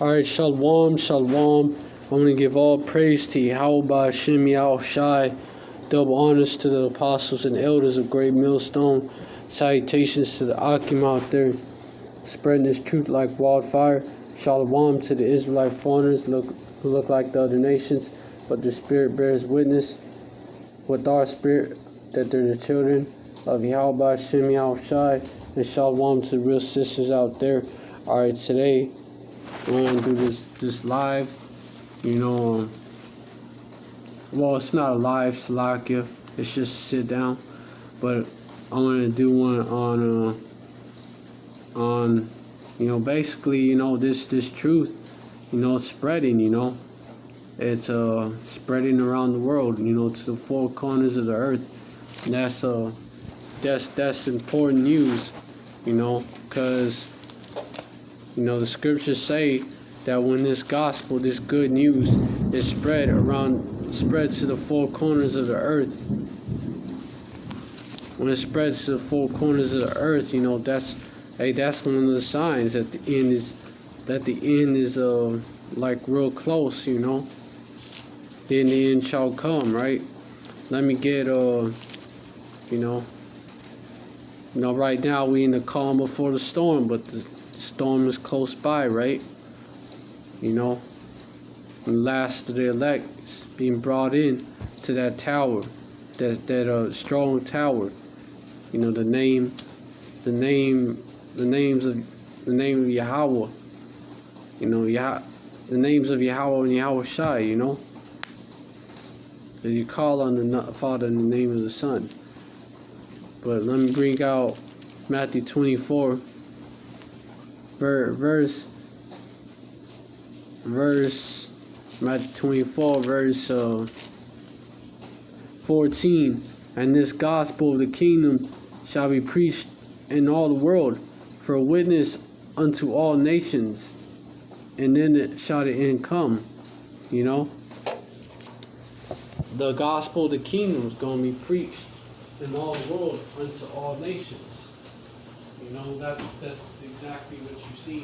Alright, Shalom, Shalom. I'm going to give all praise to Yahweh Hashem Yahushai. Double honors to the apostles and elders of Great Millstone. Salutations to the Akim out there, spreading this truth like wildfire. Shalom to the Israelite foreigners who look like the other nations, but their spirit bears witness with our spirit that they're the children of Yahweh Hashem Yahushai. And Shalom to the real sisters out there. Alright, today we're going to do this live, well, it's not a live Salakia, it's just a sit down, but I'm going to do one on basically, this truth, spreading, it's spreading around the world, to the four corners of the earth. And that's important news, because the scriptures say that when this gospel, this good news is spread to the four corners of the earth, when it spreads to the four corners of the earth, that's one of the signs that the end is like real close, then the end shall come, right? Let me get right now we in the calm before the storm, but the storm is close by, right? The last of the elect is being brought in to that tower, that strong tower. The name of Yahweh. The names of Yahweh and Yahushai. That you call on the Father in the name of the Son. But let me bring out Matthew 24, Matthew 24, verse 14. And this gospel of the kingdom shall be preached in all the world for a witness unto all nations, and then shall the end come. The gospel of the kingdom is going to be preached in all the world unto all nations. That's exactly what you see.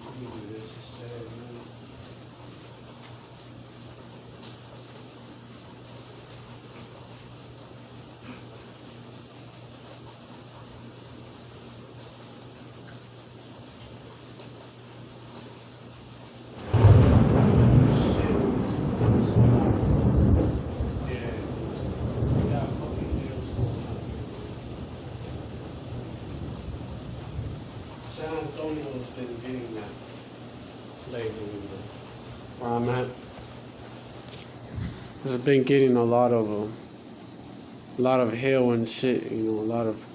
Let me do this instead. San Antonio's been getting that lately, where I'm at. It's been getting a lot of hail and shit, a lot of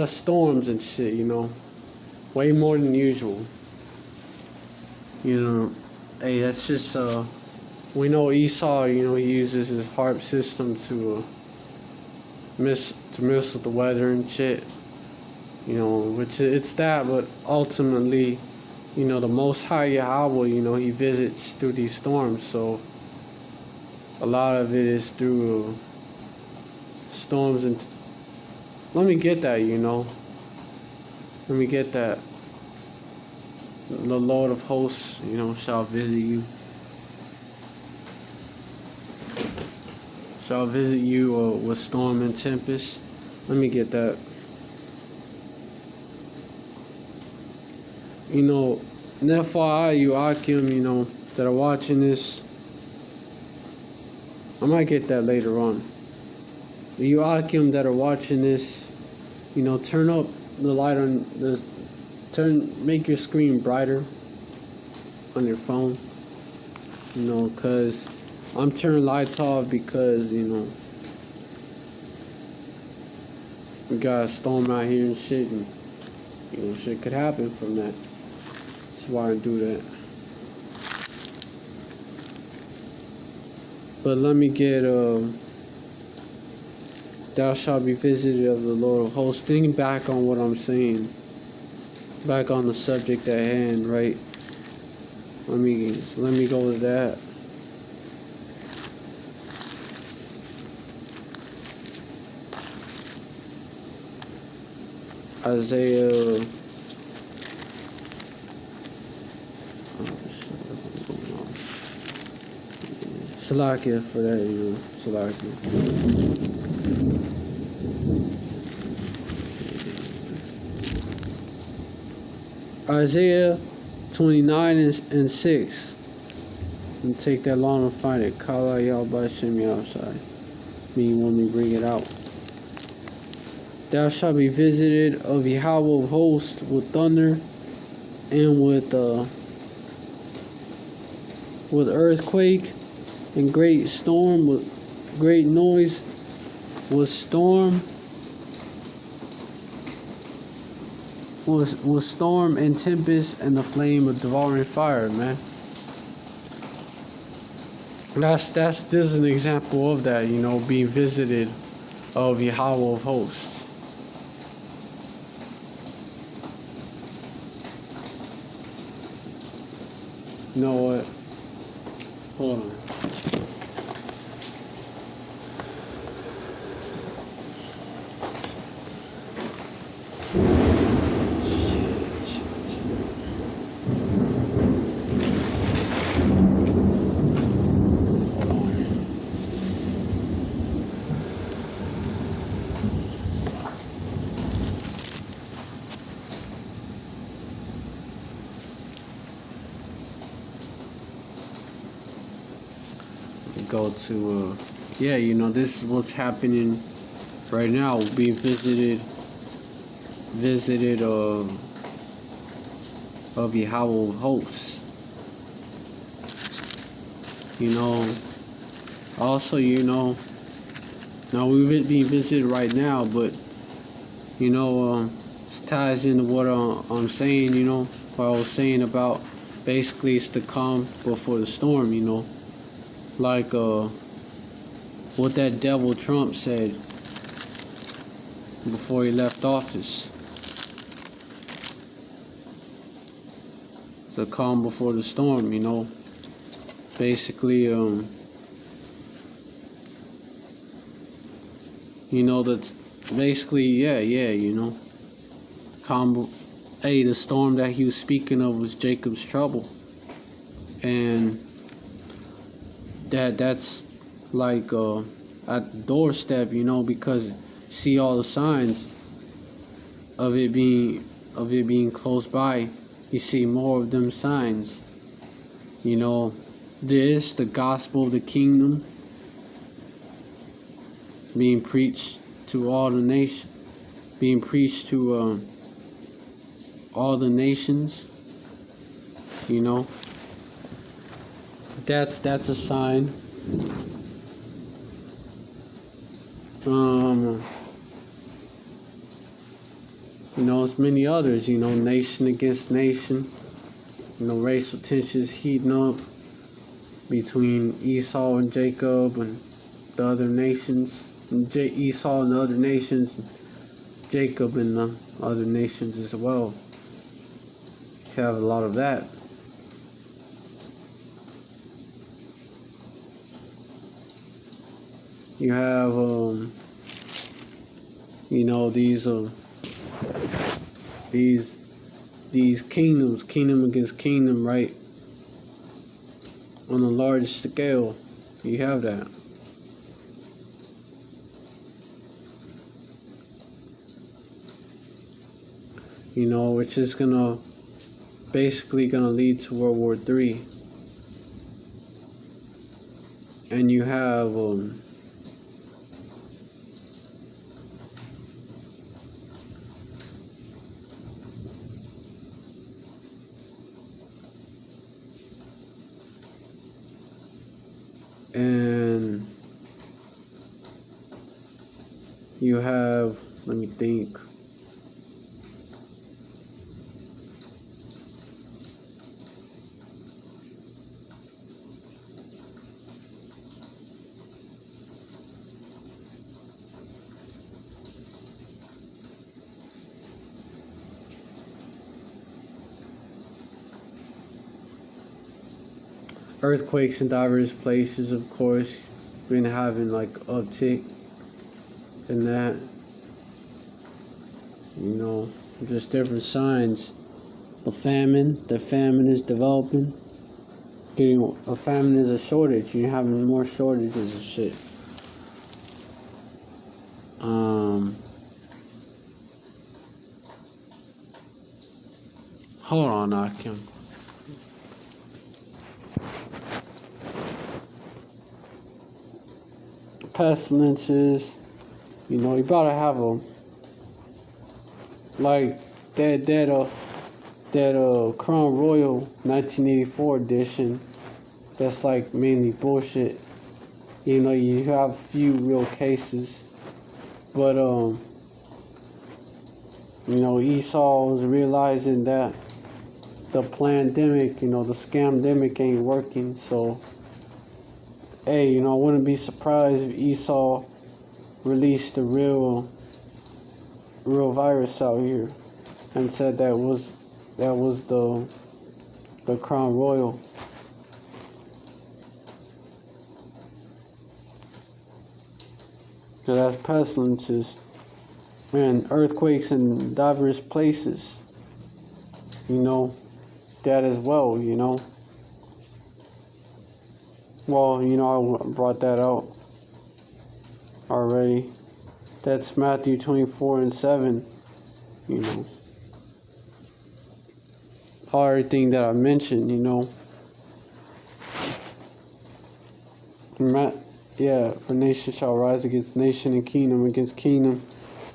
storms and shit, way more than usual. Hey, that's just we know Esau, he uses his harp system to mess with the weather and shit. Which it's that, but ultimately, the Most High Yahweh, he visits through these storms, so a lot of it is through storms. And let me get that, let me get that. The Lord of hosts, shall visit you. Shall visit you with storm and tempest. Let me get that. And FYI, you Akim, that are watching this, I might get that later on. You Akim that are watching this, turn up the light on make your screen brighter on your phone, because I'm turning lights off because, we got a storm out here and shit, and, shit could happen from that. That's why I do that. But let me get, thou shalt be visited of the Lord of hosts. Thinking back on what I'm saying, back on the subject at hand, right? Let me go to that. Isaiah Salakia for that, Salakia. Isaiah 29 and 6. And take that long to find it. Kala Yalba Shem outside. Me when we bring it out. Thou shalt be visited of Yahweh of hosts with thunder and with earthquake and great storm, with great noise, with storm, with storm and tempest and the flame of devouring fire, man. This is an example of that, being visited of Yahweh of hosts. You know what? Hold on. Go to this is what's happening right now, being visited of Yahweh hosts. Also, now we're being visited right now, but it ties into what I'm saying, what I was saying about basically it's the calm before the storm, like what that devil Trump said before he left office. The calm before the storm, basically that's basically calm. Hey, the storm that he was speaking of was Jacob's trouble, and that's like at the doorstep, because see all the signs of it being close by. You see more of them signs. The gospel of the kingdom being preached to all the nations, being preached to all the nations. That's a sign. There's many others, nation against nation, racial tensions heating up between Esau and Jacob and the other nations, and Esau and the other nations, and Jacob and the other nations as well. You have a lot of that. You have, these kingdoms, kingdom against kingdom, right? On a large scale, you have that. Which is basically gonna lead to World War III. And you have, let me think. Earthquakes in diverse places, of course, been having like uptick in that. Just different signs. The famine is developing. A famine is a shortage. You're having more shortages of shit. Hold on, I can. Pestilences. You know, you gotta have them. Like that Crown Royal 1984 edition. That's like mainly bullshit. You know, you have a few real cases, but you know, Esau was realizing that the pandemic, you know, the scamdemic ain't working. So, hey, you know, I wouldn't be surprised if Esau released the real virus out here and said that was the Crown Royal. So that's pestilences and earthquakes in diverse places. You know, that as well, you know. Well, you know, I brought that out already. That's Matthew 24:7, you know. Everything that I mentioned, you know. For nation shall rise against nation and kingdom against kingdom,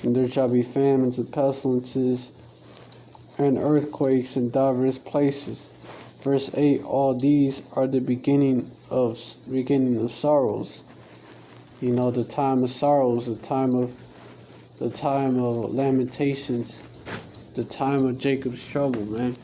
and there shall be famines and pestilences and earthquakes in diverse places. Verse 8, all these are the beginning of sorrows. You know, the time of sorrows, the time of lamentations, the time of Jacob's trouble, man.